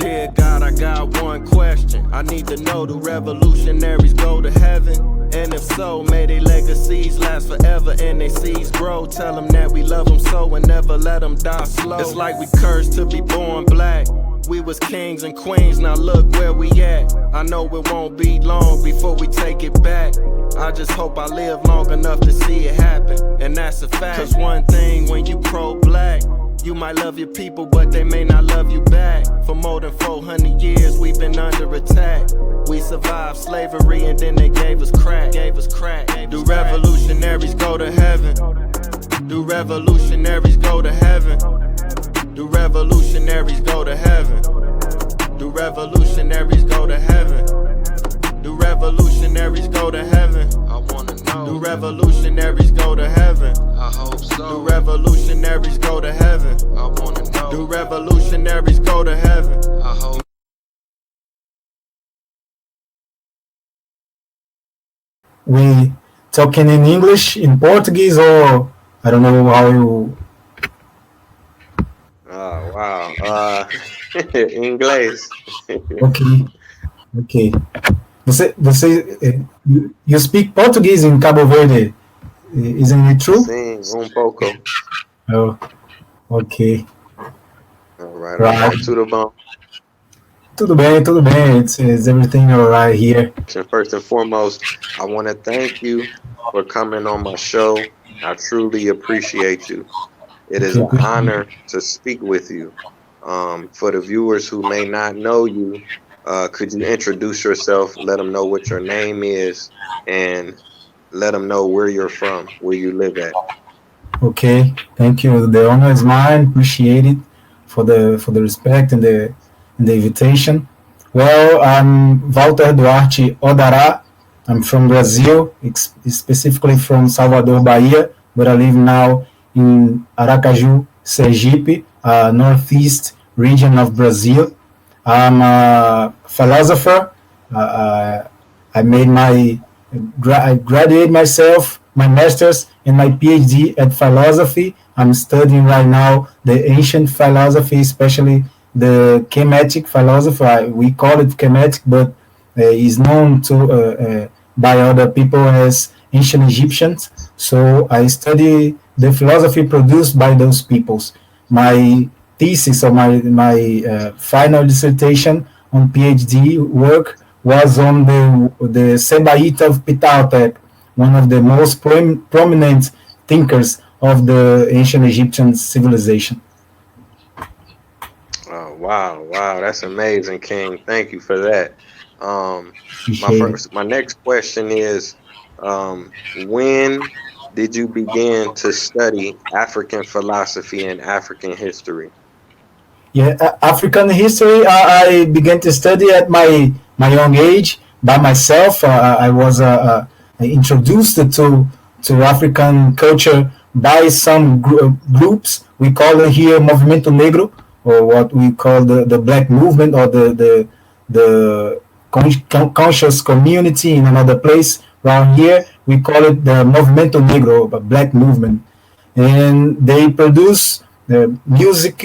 Dear God, I got one question. I need to know, do revolutionaries go to heaven? And if so, may their legacies last forever and their seeds grow. Tell them that we love them so and never let them die slow. It's like we cursed to be born black. We was kings and queens, now look where we at. I know it won't be long before we take it back. I just hope I live long enough to see it happen, and that's a fact. Cause one thing when you pro-black, you might love your people, but they may not love you back. For more than 400 years, we've been under attack. We survived slavery and then they gave us crack. Do revolutionaries go to heaven? Do revolutionaries go to heaven? Do revolutionaries go to heaven? Do revolutionaries go to heaven? Do revolutionaries go to heaven? I wanna know. Do revolutionaries go to heaven? I hope so. Do revolutionaries go to heaven? I wanna know. Do revolutionaries go to heaven? I hope. We talking in English, in Portuguese, or I don't know how you. Oh, wow. Inglês. Okay, okay. You speak Portuguese in Cabo Verde, isn't it true? Sim, pouco. Oh, okay. All right, all Right. right. Tudo bom. Tudo bem, tudo bem. It's everything all right here. And first and foremost, I want to thank you for coming on my show. I truly appreciate you. It is Okay, an good. honor to speak with you. For the viewers who may not know you, could you introduce yourself, let them know what your name is, and let them know where you're from, where you live at? Okay, thank you. The honor is mine. Appreciate it for the respect and the invitation. Well, I'm Valter Duarte Odará. I'm from Brazil, specifically from Salvador, Bahia, but I live now in Aracaju, Sergipe, northeast region of Brazil. I'm a philosopher. Uh, I made I graduated myself, my master's and my PhD at philosophy. I'm studying right now the ancient philosophy, especially the Kemetic philosophy. We call it Kemetic, but is known by other people as ancient Egyptians. So I study the philosophy produced by those peoples. My thesis or my final dissertation on PhD work was on the Sebaita of Ptahhotep, one of the most prominent thinkers of the ancient Egyptian civilization. Oh, wow, wow, that's amazing, King. Thank you for that. Um, Appreciate it. my next question is, when did you begin to study African philosophy and African history? Yeah, African history. I began to study at my young age by myself. I was introduced to African culture by some groups. We call it here Movimento Negro, or what we call the Black Movement, or the conscious community in another place. Around here, we call it the Movimento Negro, the Black Movement, and they produce music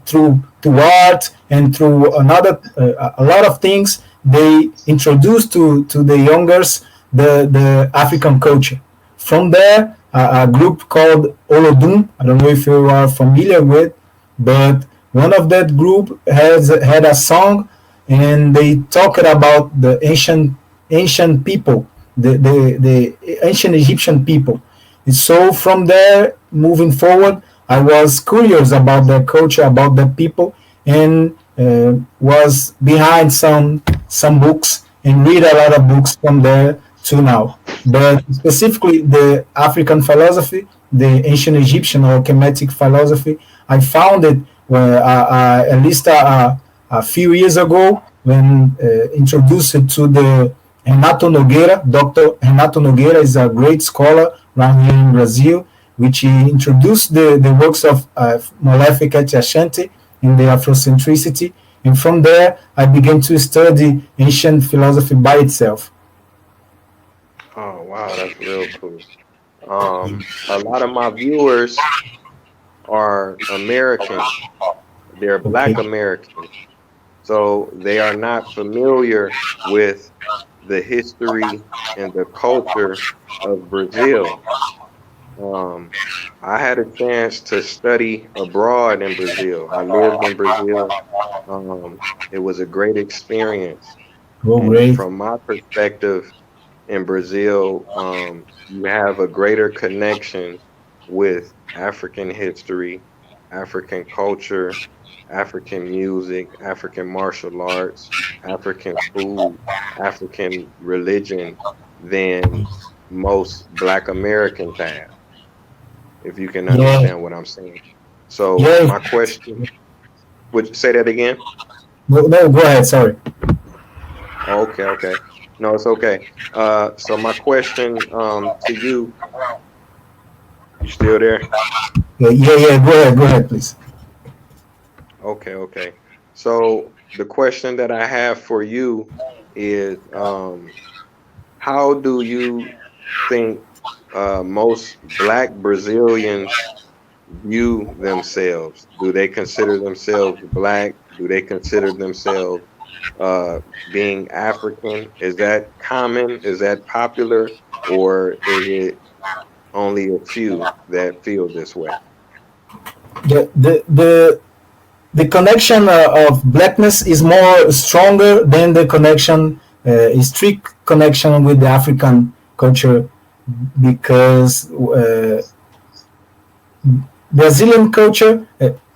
through art and through a lot of things. They introduce to the youngers the African culture. From there, a group called Olodum. I don't know if you are familiar with, but one of that group has had a song, and they talked about the ancient people, the ancient Egyptian people. And so from there, moving forward, I was curious about their culture, about the people, and was behind some books and read a lot of books from there to now. But specifically, the African philosophy, the ancient Egyptian or Kemetic philosophy, I found it at least a few years ago when introduced to the Renato Nogueira. Dr. Renato Nogueira is a great scholar around here in Brazil, which he introduced the works of Molefe Ashanti in the Afrocentricity. And from there, I began to study ancient philosophy by itself. Oh, wow, that's real cool. A lot of my viewers are American. They're Okay. Black American. So they are not familiar with the history and the culture of Brazil. Um, I had a chance to study abroad in Brazil. I lived in Brazil. It was a great experience. Oh, And great. from my perspective, in Brazil, you have a greater connection with African history, African culture, African music, African martial arts, African food, African religion than most Black Americans have, if you can Yeah, understand what I'm saying. So yeah. my question, would you say that again? No, no, go ahead. Sorry. Oh, okay, okay. No, it's okay. So my question to you, you still there? Yeah, yeah, yeah. Go ahead, please. Okay, okay. So the question that I have for you is, how do you think most Black Brazilians view themselves? Do they consider themselves Black? Do they consider themselves uh, being African? Is that common? Is that popular? Or is it only a few that feel this way? The connection of blackness is more stronger than the connection, strict connection with the African culture, because Brazilian culture,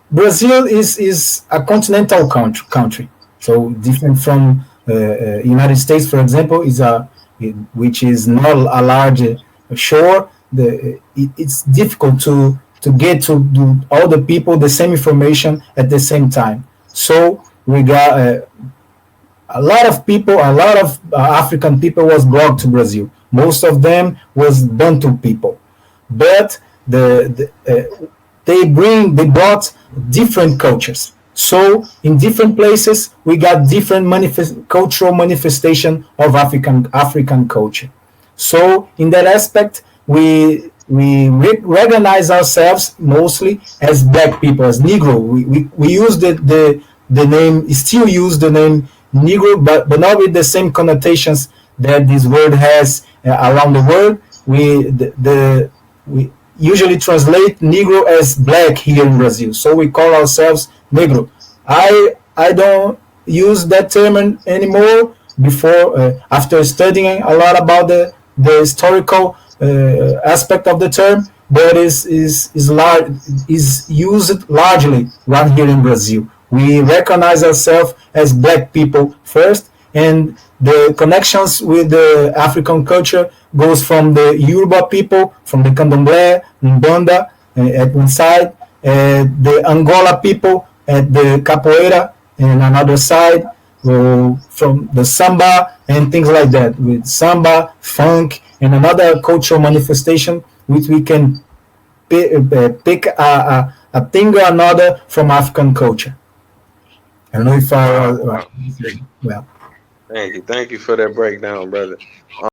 Brazil is a continental country, so different from United States, for example, is a which is not a large shore. It's difficult to get to all the people the same information at the same time. So we got a lot of people, a lot of African people was brought to Brazil. Most of them was Bantu people, but they brought different cultures. So in different places we got different cultural manifestation of African culture. So in that aspect, we recognize ourselves mostly as black people, as Negro. We use the name, still use the name Negro, but not with the same connotations that this word has around the world. We usually translate Negro as black here in Brazil, so we call ourselves Negro. I don't use that term anymore. Before, after studying a lot about the historical aspect of the term, but is used largely right here in Brazil. We recognize ourselves as black people first, and the connections with the African culture goes from the Yoruba people, from the Candomblé, Mbanda at one side, the Angola people at the Capoeira, and another side, from the samba and things like that, with samba, funk, and another cultural manifestation which we can pick a thing or another from African culture. I don't know if I Wow, was wow. well. Thank you. Thank you for that breakdown, brother.